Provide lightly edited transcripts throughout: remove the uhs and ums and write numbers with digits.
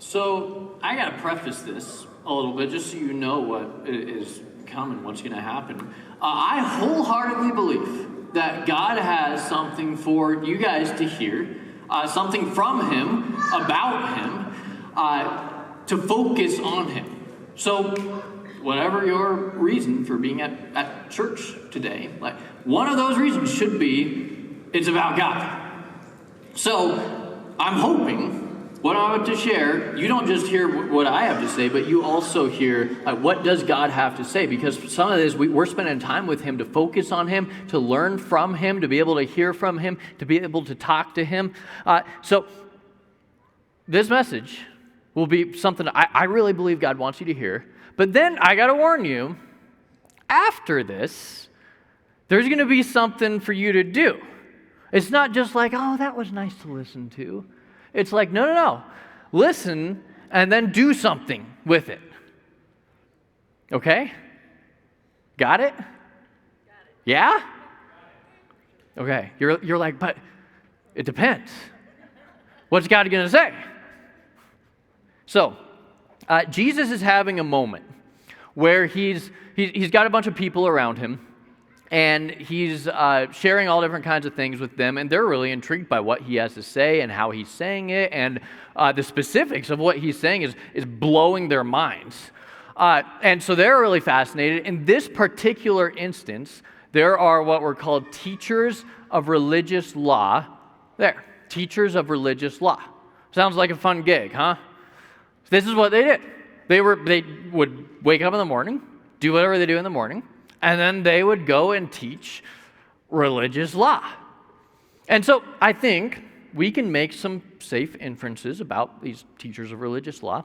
So I gotta preface this a little bit just so you know what is coming, what's gonna happen. I wholeheartedly believe that God has something for you guys to hear, something from Him, about Him, to focus on Him. So whatever your reason for being at church today, like one of those reasons should be it's about God. So I'm hoping what I want to share, you don't just hear what I have to say, but you also hear what does God have to say? Because some of this, we're spending time with Him to focus on Him, to learn from Him, to be able to hear from Him, to be able to talk to Him. So this message will be something I really believe God wants you to hear. But then I got to warn you, after this, there's going to be something for you to do. It's not just like, oh, that was nice to listen to. It's like, no. Listen and then do something with it. Okay? Got it? Yeah? Okay. You're like, but it depends. What's God going to say? So, Jesus is having a moment where he's got a bunch of people around him, and he's sharing all different kinds of things with them, and they're really intrigued by what he has to say and how he's saying it, and the specifics of what he's saying is blowing their minds. And so they're really fascinated. In this particular instance, there are what were called teachers of religious law. Teachers of religious law. Sounds like a fun gig, huh? This is what they did. They would wake up in the morning, do whatever they do in the morning, and then they would go and teach religious law. And so I think we can make some safe inferences about these teachers of religious law.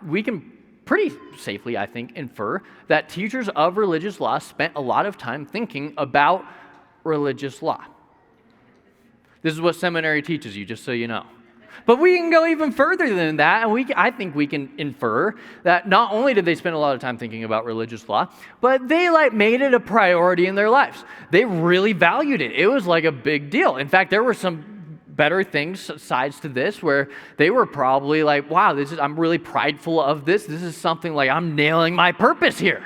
We can pretty safely, I think, infer that teachers of religious law spent a lot of time thinking about religious law. This is what seminary teaches you, just so you know. But we can go even further than that, and I think we can infer that not only did they spend a lot of time thinking about religious law, but they made it a priority in their lives. They really valued it. It was like a big deal. In fact, there were some better sides to this where they were probably like, wow, I'm really prideful of this. This is something like I'm nailing my purpose here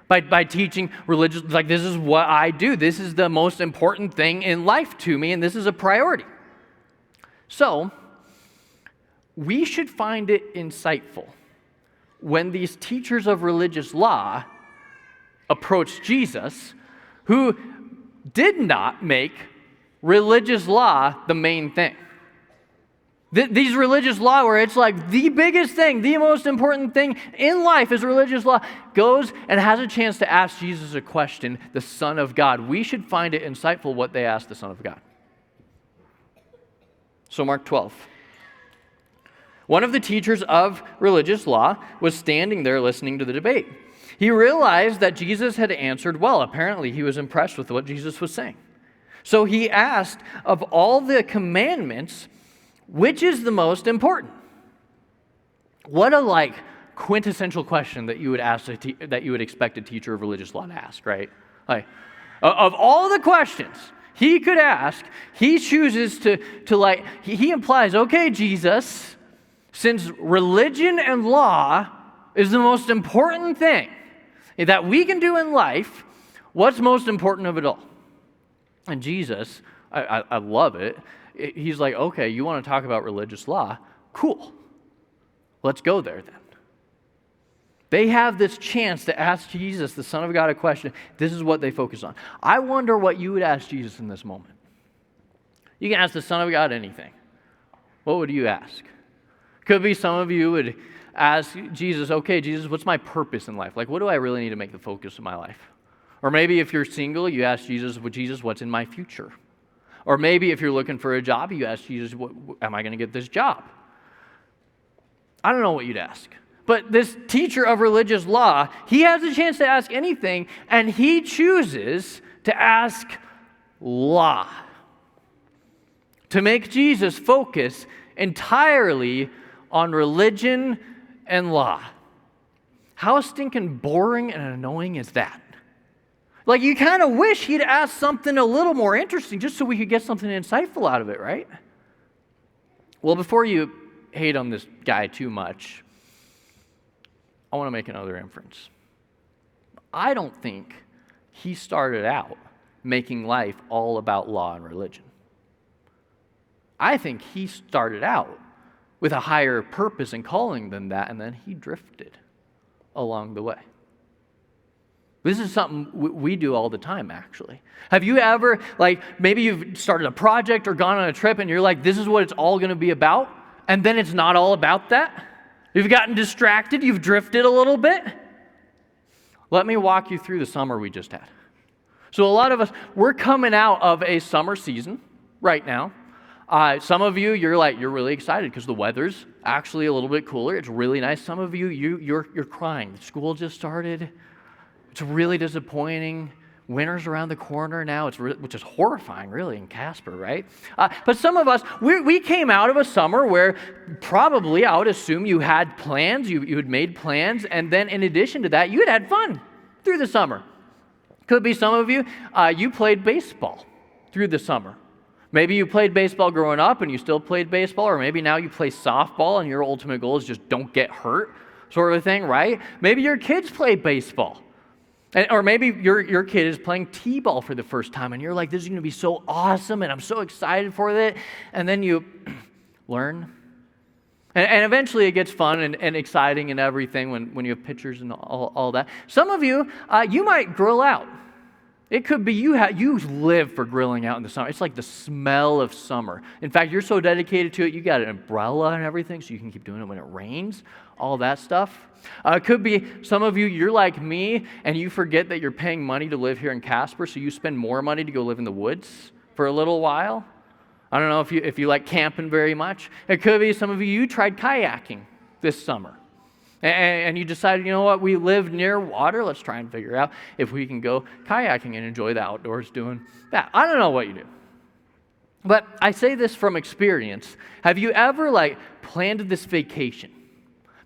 by teaching religious, this is what I do. This is the most important thing in life to me, and this is a priority. So, we should find it insightful when these teachers of religious law approached Jesus, who did not make religious law the main thing. These religious law where it's like the biggest thing, the most important thing in life is religious law, goes and has a chance to ask Jesus a question, the Son of God. We should find it insightful what they asked the Son of God. So Mark 12. One of the teachers of religious law was standing there listening to the debate. He realized that Jesus had answered well. Apparently, he was impressed with what Jesus was saying. So he asked, of all the commandments, which is the most important? What a quintessential question that you would ask that you would expect a teacher of religious law to ask, right? Of all the questions he could ask, he chooses to he implies, okay, Jesus, since religion and law is the most important thing that we can do in life, what's most important of it all? And Jesus, I love it. He's like, okay, you want to talk about religious law? Cool. Let's go there then. They have this chance to ask Jesus, the Son of God, a question. This is what they focus on. I wonder what you would ask Jesus in this moment. You can ask the Son of God anything. What would you ask? Could be some of you would ask Jesus, okay, Jesus, what's my purpose in life? What do I really need to make the focus of my life? Or maybe if you're single, you ask Jesus, well, Jesus, what's in my future? Or maybe if you're looking for a job, you ask Jesus, am I going to get this job? I don't know what you'd ask. But this teacher of religious law, he has a chance to ask anything, and he chooses to ask law. To make Jesus focus entirely on religion and law. How stinking boring and annoying is that? You kind of wish he'd asked something a little more interesting just so we could get something insightful out of it, right? Well, before you hate on this guy too much, I want to make another inference. I don't think he started out making life all about law and religion. I think he started out with a higher purpose and calling than that, and then he drifted along the way. This is something we do all the time, actually. Have you ever, maybe you've started a project or gone on a trip and you're like, this is what it's all going to be about, and then it's not all about that? You've gotten distracted, you've drifted a little bit? Let me walk you through the summer we just had. So a lot of us, we're coming out of a summer season right now. Some of you, you're really excited because the weather's actually a little bit cooler. It's really nice. Some of you, you're crying. School just started. It's really disappointing. Winter's around the corner now, which is horrifying, really, in Casper, right? But some of us, we came out of a summer where probably, I would assume, you had plans, you had made plans, and then in addition to that, you had fun through the summer. Could be some of you, you played baseball through the summer. Maybe you played baseball growing up and you still played baseball, or maybe now you play softball and your ultimate goal is just don't get hurt, sort of a thing, right? Maybe your kids play baseball. Or maybe your kid is playing t-ball for the first time and you're like, this is going to be so awesome and I'm so excited for it. And then you learn. And eventually it gets fun and exciting and everything when you have pictures and all that. Some of you, you might grill out. It could be you live for grilling out in the summer. It's like the smell of summer. In fact, you're so dedicated to it, you got an umbrella and everything so you can keep doing it when it rains, all that stuff. It could be some of you, you're like me, and you forget that you're paying money to live here in Casper, so you spend more money to go live in the woods for a little while. I don't know if you like camping very much. It could be some of you tried kayaking this summer. And you decided, you know what, we live near water, let's try and figure out if we can go kayaking and enjoy the outdoors doing that. I don't know what you do. But I say this from experience. Have you ever planned this vacation?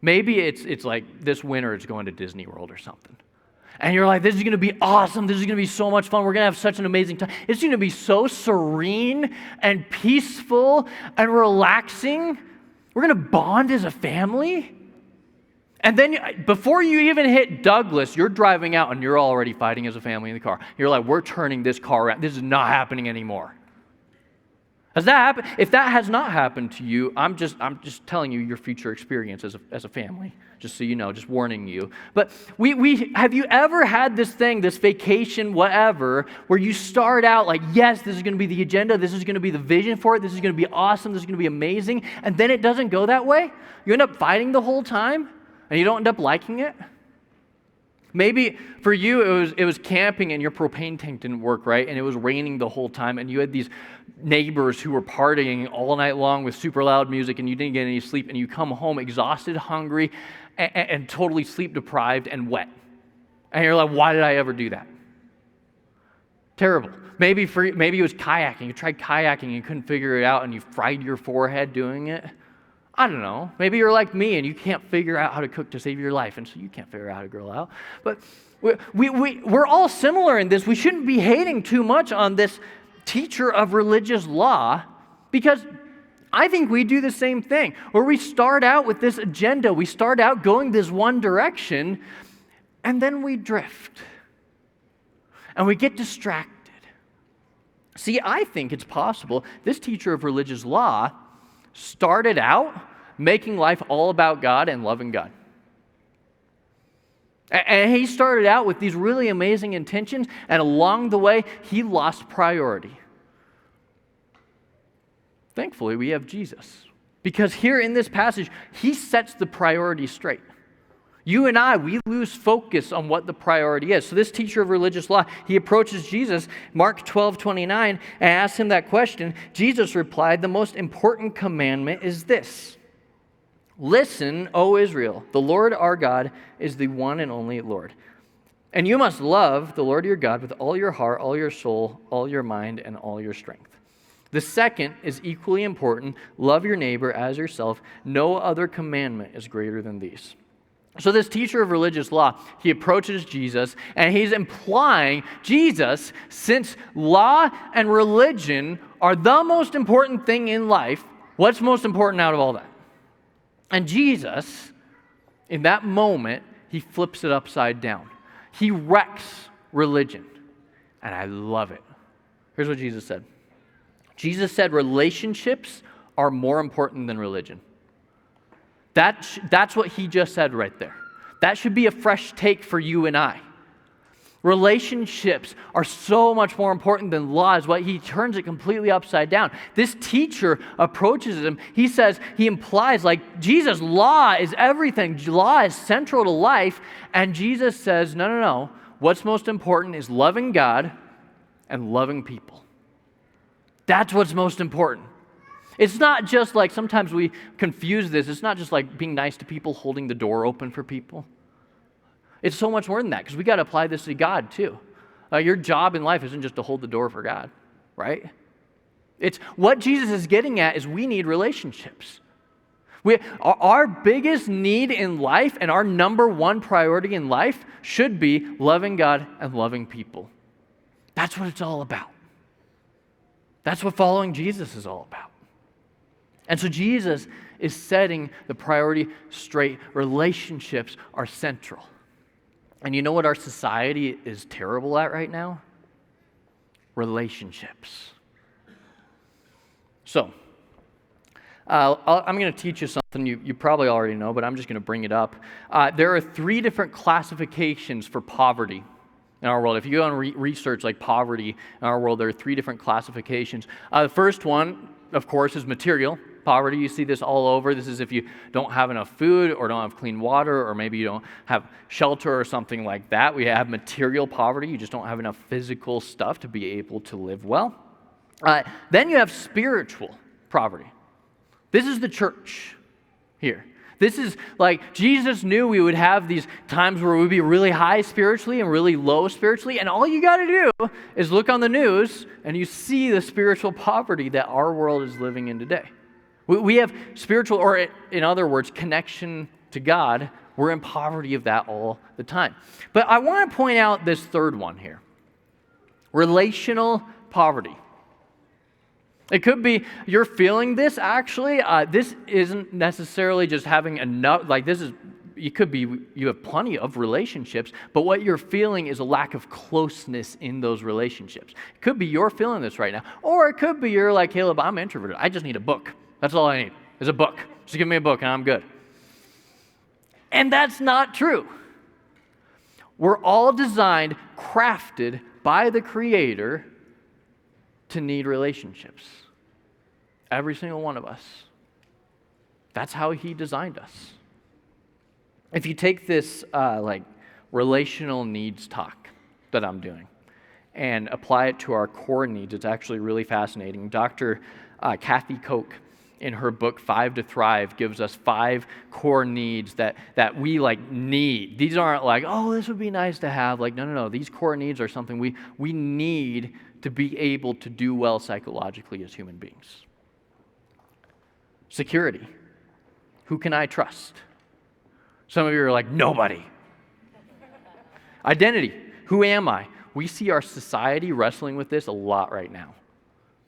Maybe it's like this winter it's going to Disney World or something. And you're like, this is going to be awesome. This is going to be so much fun. We're going to have such an amazing time. It's going to be so serene and peaceful and relaxing. We're going to bond as a family. And then before you even hit Douglas, you're driving out and you're already fighting as a family in the car. You're like, we're turning this car around. This is not happening anymore. Has that happened? If that has not happened to you, I'm just telling you your future experience as a family, just so you know, just warning you. But have you ever had this thing, this vacation, whatever, where you start out like, yes, this is going to be the agenda, this is going to be the vision for it, this is going to be awesome, this is going to be amazing, and then it doesn't go that way? You end up fighting the whole time, and you don't end up liking it? Maybe for you it was camping and your propane tank didn't work right and it was raining the whole time and you had these neighbors who were partying all night long with super loud music and you didn't get any sleep and you come home exhausted, hungry, and totally sleep deprived and wet. And you're like, why did I ever do that? Terrible. Maybe it was kayaking. You tried kayaking and you couldn't figure it out and you fried your forehead doing it. I don't know. Maybe you're like me and you can't figure out how to cook to save your life, and so you can't figure out how to grill out. But we're all similar in this. We shouldn't be hating too much on this teacher of religious law, because I think we do the same thing, where we start out with this agenda. We start out going this one direction, and then we drift. And we get distracted. See, I think it's possible this teacher of religious law started out making life all about God and loving God. And he started out with these really amazing intentions, and along the way, he lost priority. Thankfully, we have Jesus, because here in this passage, he sets the priority straight. You and I, we lose focus on what the priority is. So this teacher of religious law, he approaches Jesus, Mark 12:29, and asks him that question. Jesus replied, the most important commandment is this: listen, O Israel, the Lord our God is the one and only Lord. And you must love the Lord your God with all your heart, all your soul, all your mind, and all your strength. The second is equally important: love your neighbor as yourself. No other commandment is greater than these. So this teacher of religious law, he approaches Jesus, and he's implying, Jesus, since law and religion are the most important thing in life, what's most important out of all that? And Jesus, in that moment, he flips it upside down. He wrecks religion. And I love it. Here's what Jesus said. Jesus said relationships are more important than religion. That's what he just said right there. That should be a fresh take for you and I. Relationships are so much more important than laws. What he turns it completely upside down. This teacher approaches him. He implies like Jesus, law is everything. Law is central to life. And Jesus says, no. What's most important is loving God and loving people. That's what's most important. It's not just like, sometimes we confuse this. It's not just like being nice to people, holding the door open for people. It's so much more than that, because we got to apply this to God too. Your job in life isn't just to hold the door for God, right? It's what Jesus is getting at is we need relationships. Our biggest need in life and our number one priority in life should be loving God and loving people. That's what it's all about. That's what following Jesus is all about. And so Jesus is setting the priority straight. Relationships are central. And you know what our society is terrible at right now? Relationships. So, I'm going to teach you something you probably already know, but I'm just going to bring it up. There are 3 different classifications for poverty in our world. If you go and research like poverty in our world, there are 3 different classifications. The first one, of course, is material poverty. You see this all over. This is if you don't have enough food or don't have clean water, or maybe you don't have shelter or something like that. We have material poverty. You just don't have enough physical stuff to be able to live well. Then you have spiritual poverty. This is the church here. This is like Jesus knew we would have these times where we'd be really high spiritually and really low spiritually, and all you got to do is look on the news and you see the spiritual poverty that our world is living in today. We have spiritual, or in other words, connection to God. We're in poverty of that all the time. But I want to point out this third one here. Relational poverty. It could be you're feeling this actually. This isn't necessarily just having enough, like this is, it could be you have plenty of relationships, but what you're feeling is a lack of closeness in those relationships. It could be you're feeling this right now. Or it could be you're like, Caleb, I'm introverted. I just need a book. That's all I need is a book. Just give me a book and I'm good. And that's not true. We're all designed, crafted by the Creator to need relationships. Every single one of us. That's how He designed us. If you take this like relational needs talk that I'm doing and apply it to our core needs, it's actually really fascinating. Dr. Kathy Koch, in her book 5 to Thrive, gives us 5 core needs that we like need. These aren't like, oh, this would be nice to have. Like, no. These core needs are something we need to be able to do well psychologically as human beings. Security. Who can I trust? Some of you are like, nobody. Identity. Who am I? We see our society wrestling with this a lot right now.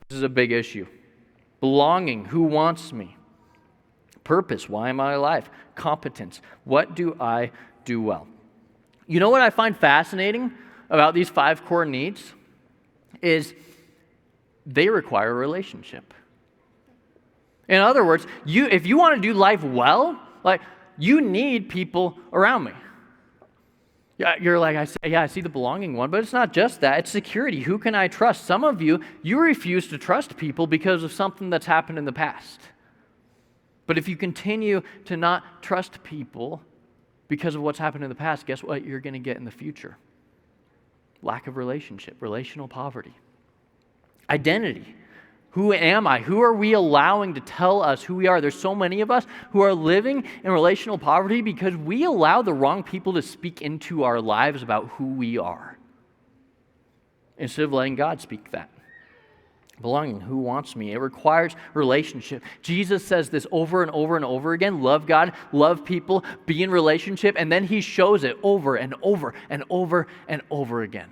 This is a big issue. Belonging. Who wants me? Purpose. Why am I alive? Competence. What do I do well? You know what I find fascinating about these 5 core needs is they require a relationship. In other words, if you want to do life well, like you need people around me. Yeah, you're like, I see the belonging one, but it's not just that. It's security. Who can I trust? Some of you refuse to trust people because of something that's happened in the past. But if you continue to not trust people because of what's happened in the past, guess what you're going to get in the future? Lack of relationship, relational poverty. Identity. Who am I? Who are we allowing to tell us who we are? There's so many of us who are living in relational poverty because we allow the wrong people to speak into our lives about who we are instead of letting God speak that. Belonging, who wants me? It requires relationship. Jesus says this over and over and over again. Love God, love people, be in relationship, and then He shows it over and over and over and over again.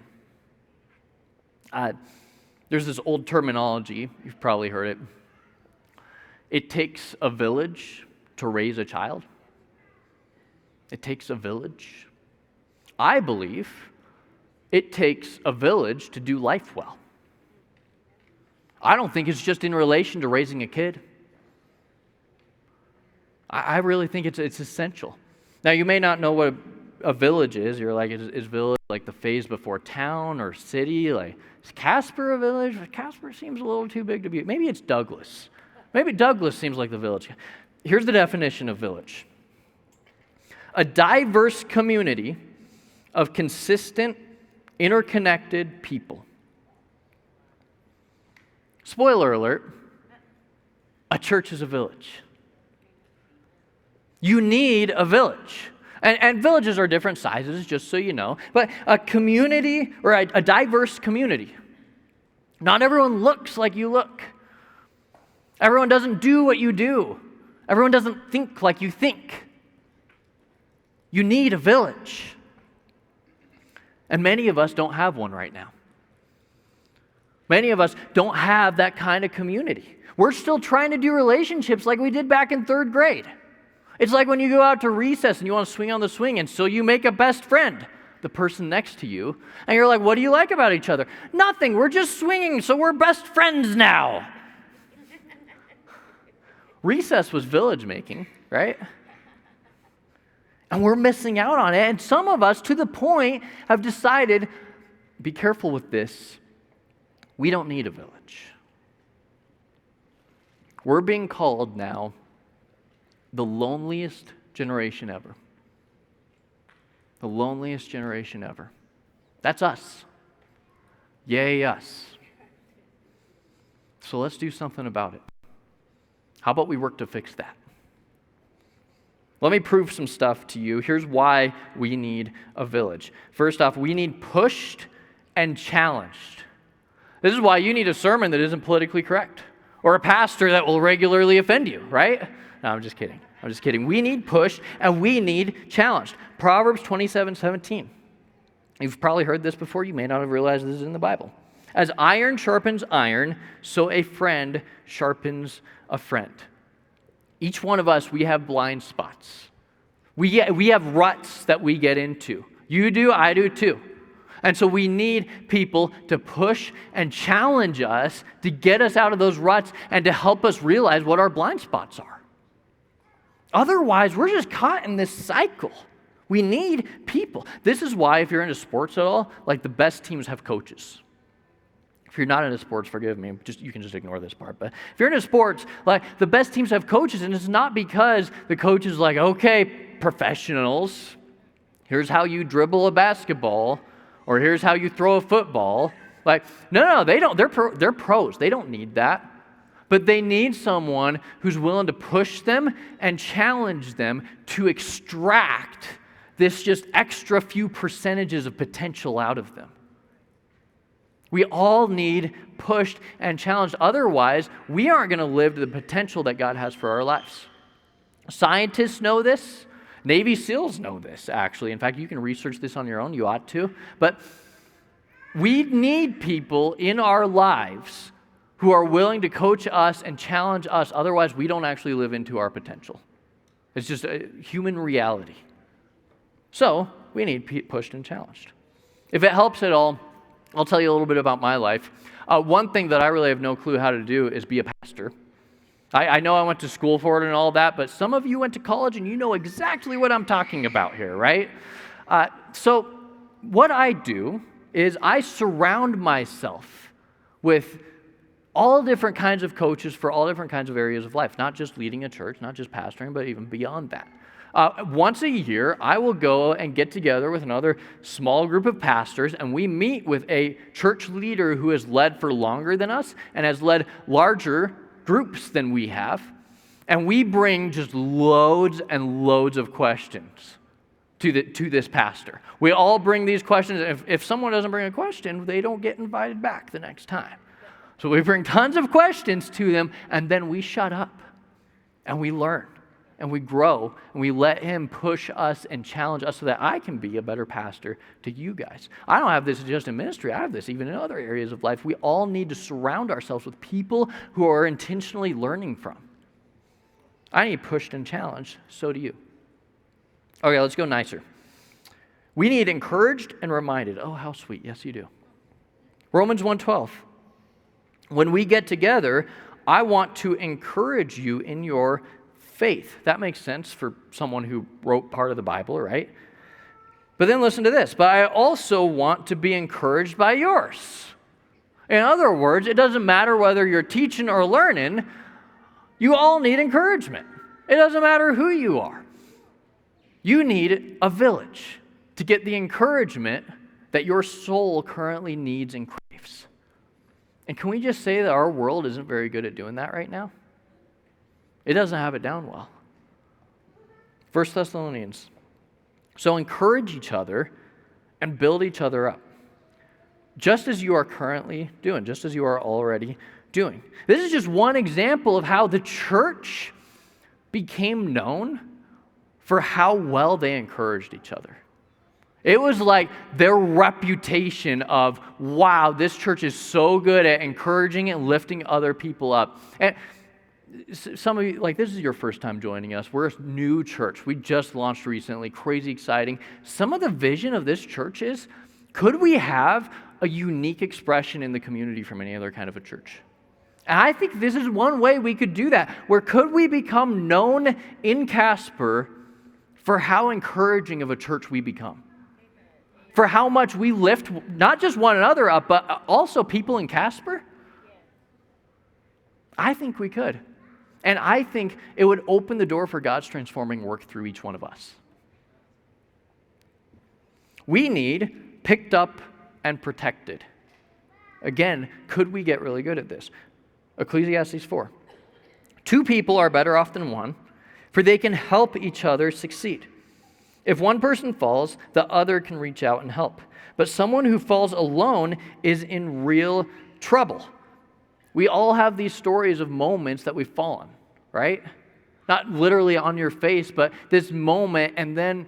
There's this old terminology, you've probably heard it. It takes a village to raise a child. It takes a village. I believe it takes a village to do life well. I don't think it's just in relation to raising a kid. I really think it's essential. Now, you may not know what a village is. You're like, is village like the phase before town or city? Like, is Casper a village? Casper seems a little too big to be. Maybe it's Douglas. Maybe Douglas seems like the village. Here's the definition of village: a diverse community of consistent, interconnected people. Spoiler alert, a church is a village. You need a village. And villages are different sizes, just so you know. But a community, or a diverse community. Not everyone looks like you look. Everyone doesn't do what you do. Everyone doesn't think like you think. You need a village. And many of us don't have one right now. Many of us don't have that kind of community. We're still trying to do relationships like we did back in 3rd grade. It's like when you go out to recess and you want to swing on the swing, and so you make a best friend, the person next to you, and you're like, what do you like about each other? Nothing, we're just swinging, so we're best friends now. Recess was village making, right? And we're missing out on it, and some of us, to the point, have decided, be careful with this, we don't need a village. We're being called now the loneliest generation ever. The loneliest generation ever. That's us. Yay, us. So let's do something about it. How about we work to fix that? Let me prove some stuff to you. Here's why we need a village. First off, we need pushed and challenged. This is why you need a sermon that isn't politically correct, or a pastor that will regularly offend you, right? No, I'm just kidding. I'm just kidding. We need pushed and we need challenged. Proverbs 27:17. You've probably heard this before. You may not have realized this is in the Bible. As iron sharpens iron, so a friend sharpens a friend. Each one of us, we have blind spots. We have ruts that we get into. You do, I do too. And so we need people to push and challenge us to get us out of those ruts and to help us realize what our blind spots are. Otherwise, we're just caught in this cycle. We need people. This is why, if you're into sports at all, like the best teams have coaches. If you're not into sports, forgive me, you can just ignore this part. But if you're into sports, like the best teams have coaches, and it's not because the coach is like, okay, professionals, here's how you dribble a basketball, or here's how you throw a football. Like, no, they don't. They're pros. They don't need that. But they need someone who's willing to push them and challenge them to extract this just extra few percentages of potential out of them. We all need pushed and challenged. Otherwise, we aren't going to live to the potential that God has for our lives. Scientists know this. Navy SEALs know this, actually. In fact, you can research this on your own. You ought to. But we need people in our lives who are willing to coach us and challenge us. Otherwise, we don't actually live into our potential. It's just a human reality. So, we need pushed and challenged. If it helps at all, I'll tell you a little bit about my life. One thing that I really have no clue how to do is be a pastor. I know I went to school for it and all that, but some of you went to college and you know exactly what I'm talking about here, right? So what I do is I surround myself with all different kinds of coaches for all different kinds of areas of life, not just leading a church, not just pastoring, but even beyond that. Once a year, I will go and get together with another small group of pastors, and we meet with a church leader who has led for longer than us and has led larger groups than we have, and we bring just loads and loads of questions to this pastor. We all bring these questions. If someone doesn't bring a question, they don't get invited back the next time. So we bring tons of questions to them, and then we shut up, and we learn, and we grow, and we let him push us and challenge us so that I can be a better pastor to you guys. I don't have this just in ministry. I have this even in other areas of life. We all need to surround ourselves with people who are intentionally learning from. I need pushed and challenged. So do you. Okay, let's go nicer. We need encouraged and reminded. Oh, how sweet. Yes, you do. Romans 1:12. When we get together, I want to encourage you in your faith. That makes sense for someone who wrote part of the Bible, right? But then listen to this. But I also want to be encouraged by yours. In other words, it doesn't matter whether you're teaching or learning, you all need encouragement. It doesn't matter who you are. You need a village to get the encouragement that your soul currently needs and craves. And can we just say that our world isn't very good at doing that right now? It doesn't have it down well. 1 Thessalonians. So encourage each other and build each other up, just as you are currently doing, just as you are already doing. This is just one example of how the church became known for how well they encouraged each other. It was like their reputation of, wow, this church is so good at encouraging and lifting other people up. And some of you, like, this is your first time joining us. We're a new church. We just launched recently, crazy exciting. Some of the vision of this church is, could we have a unique expression in the community from any other kind of a church? And I think this is one way we could do that. Where could we become known in Casper for how encouraging of a church we become? For how much we lift not just one another up, but also people in Casper? I think we could. And I think it would open the door for God's transforming work through each one of us. We need picked up and protected. Again, could we get really good at this? Ecclesiastes 4. 2 people are better off than one, for they can help each other succeed. If one person falls, the other can reach out and help. But someone who falls alone is in real trouble. We all have these stories of moments that we've fallen, right? Not literally on your face, but this moment, and then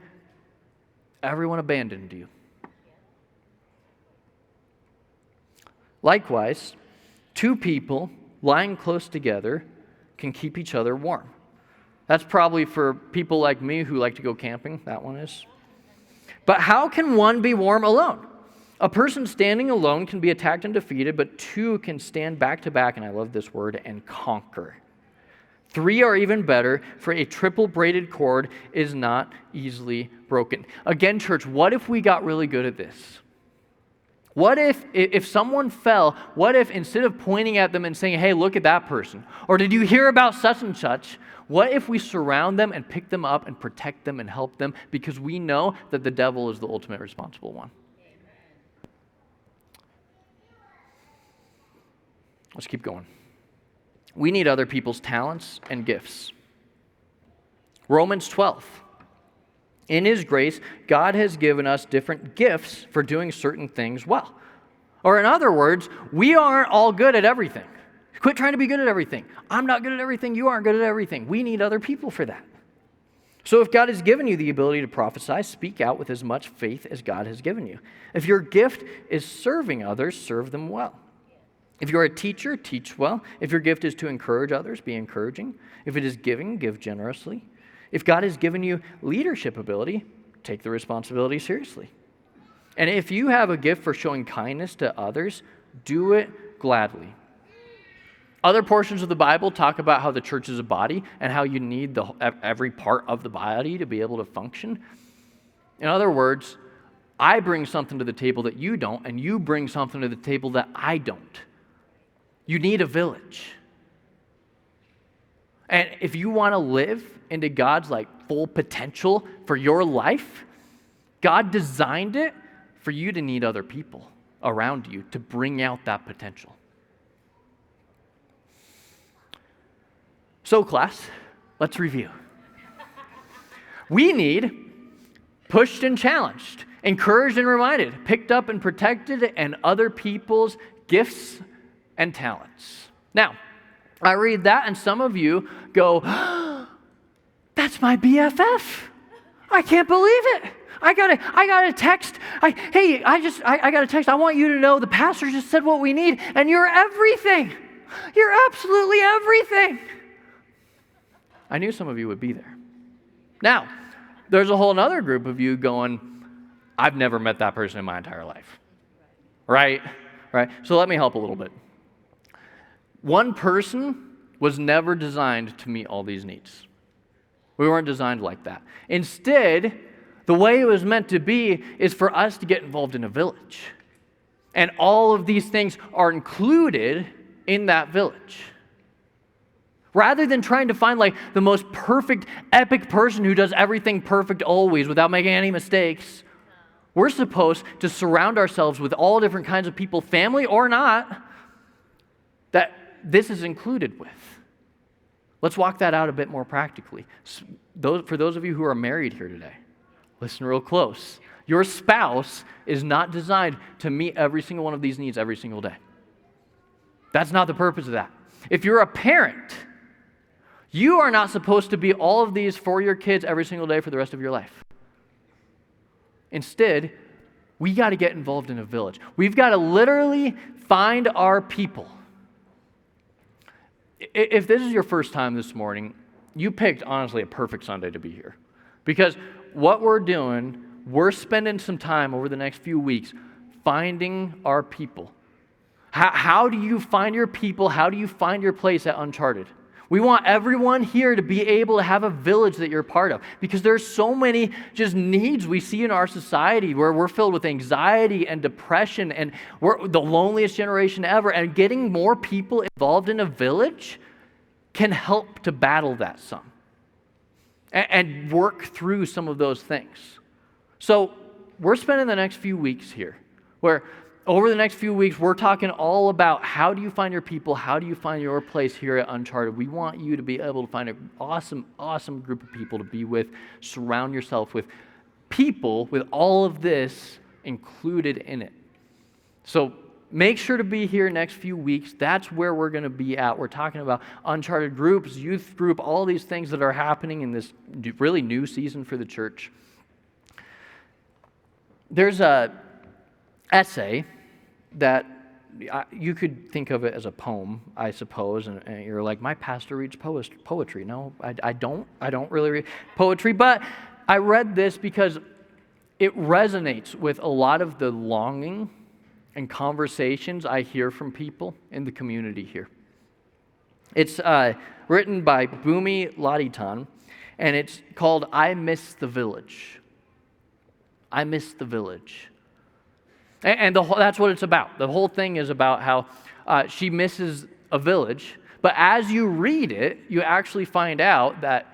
everyone abandoned you. Likewise, 2 people lying close together can keep each other warm. That's probably for people like me who like to go camping. That one is. But how can one be warm alone? A person standing alone can be attacked and defeated, but 2 can stand back to back, and I love this word, and conquer. 3 are even better, for a triple braided cord is not easily broken. Again, church, what if we got really good at this? What if someone fell, what if instead of pointing at them and saying, hey, look at that person, or did you hear about such and such, what if we surround them and pick them up and protect them and help them because we know that the devil is the ultimate responsible one? Let's keep going. We need other people's talents and gifts. Romans 12. In His grace, God has given us different gifts for doing certain things well. Or in other words, we aren't all good at everything. Quit trying to be good at everything. I'm not good at everything. You aren't good at everything. We need other people for that. So if God has given you the ability to prophesy, speak out with as much faith as God has given you. If your gift is serving others, serve them well. If you're a teacher, teach well. If your gift is to encourage others, be encouraging. If it is giving, give generously. If God has given you leadership ability, take the responsibility seriously. And if you have a gift for showing kindness to others, do it gladly. Other portions of the Bible talk about how the church is a body and how you need every part of the body to be able to function. In other words, I bring something to the table that you don't, and you bring something to the table that I don't. You need a village. And if you want to live into God's full potential for your life, God designed it for you to need other people around you to bring out that potential. So class, let's review. We need pushed and challenged, encouraged and reminded, picked up and protected, and other people's gifts and talents. Now, I read that and some of you go, that's my BFF. I can't believe it. I got a text. I got a text. I want you to know the pastor just said what we need, and you're everything. You're absolutely everything. I knew some of you would be there. Now, there's a whole other group of you going, I've never met that person in my entire life. Right? Right? So let me help a little bit. One person was never designed to meet all these needs. We weren't designed like that. Instead, the way it was meant to be is for us to get involved in a village. And all of these things are included in that village. Rather than trying to find like the most perfect, epic person who does everything perfect always without making any mistakes, we're supposed to surround ourselves with all different kinds of people, family or not, that this is included with. Let's walk that out a bit more practically. For those of you who are married here today, listen real close. Your spouse is not designed to meet every single one of these needs every single day. That's not the purpose of that. If you're a parent, you are not supposed to be all of these for your kids every single day for the rest of your life. Instead, we got to get involved in a village. We've got to literally find our people. If this is your first time this morning, you picked, honestly, a perfect Sunday to be here. Because what we're doing, we're spending some time over the next few weeks finding our people. How do you find your people? How do you find your place at Uncharted? We want everyone here to be able to have a village that you're part of, because there's so many just needs we see in our society where we're filled with anxiety and depression, and we're the loneliest generation ever, and getting more people involved in a village can help to battle that some and work through some of those things. So we're spending the next few weeks here where over the next few weeks, we're talking all about how do you find your people, how do you find your place here at Uncharted. We want you to be able to find an awesome, awesome group of people to be with. Surround yourself with people with all of this included in it. So make sure to be here next few weeks. That's where we're going to be at. We're talking about Uncharted groups, youth group, all these things that are happening in this really new season for the church. There's a essay that you could think of it as a poem, I suppose, and you're like, my pastor reads poetry. No, I don't really read poetry, but I read this because it resonates with a lot of the longing and conversations I hear from people in the community here. It's written by Bhumi Laditan, and it's called I Miss the Village. I Miss the Village. And that's what it's about. The whole thing is about how she misses a village, but as you read it, you actually find out that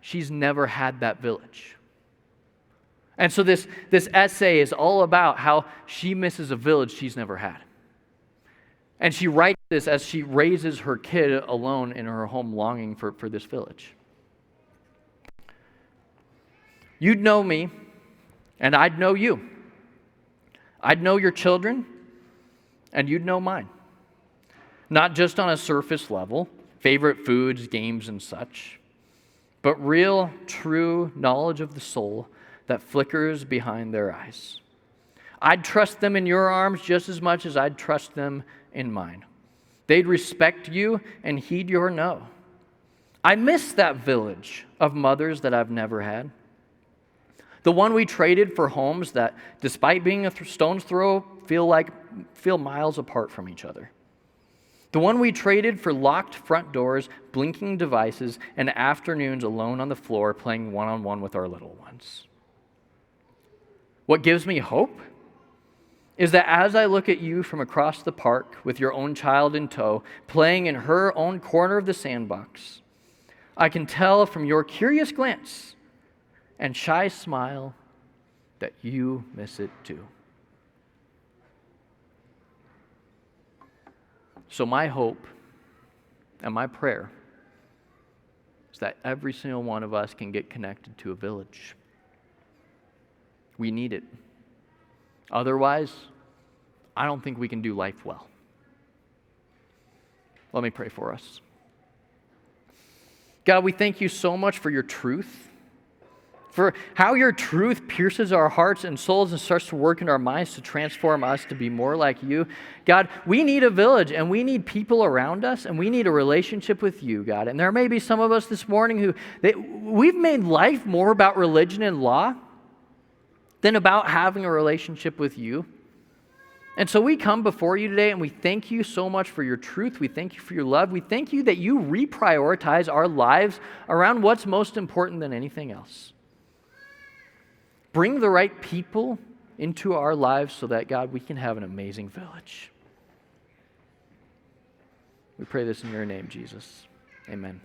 she's never had that village. And so this essay is all about how she misses a village she's never had. And she writes this as she raises her kid alone in her home, longing for this village. You'd know me, and I'd know you. I'd know your children, and you'd know mine. Not just on a surface level, favorite foods, games, and such, but real, true knowledge of the soul that flickers behind their eyes. I'd trust them in your arms just as much as I'd trust them in mine. They'd respect you and heed your no. I miss that village of mothers that I've never had. The one we traded for homes that, despite being a stone's throw, feel miles apart from each other. The one we traded for locked front doors, blinking devices, and afternoons alone on the floor playing one-on-one with our little ones. What gives me hope is that as I look at you from across the park with your own child in tow, playing in her own corner of the sandbox, I can tell from your curious glance and shy smile that you miss it too. So my hope and my prayer is that every single one of us can get connected to a village. We need it. Otherwise, I don't think we can do life well. Let me pray for us. God, we thank you so much for your truth, for how your truth pierces our hearts and souls and starts to work in our minds to transform us to be more like you. God, we need a village, and we need people around us, and we need a relationship with you, God. And there may be some of us this morning who, we've made life more about religion and law than about having a relationship with you. And so we come before you today, and we thank you so much for your truth. We thank you for your love. We thank you that you reprioritize our lives around what's most important than anything else. Bring the right people into our lives so that, God, we can have an amazing village. We pray this in your name, Jesus. Amen.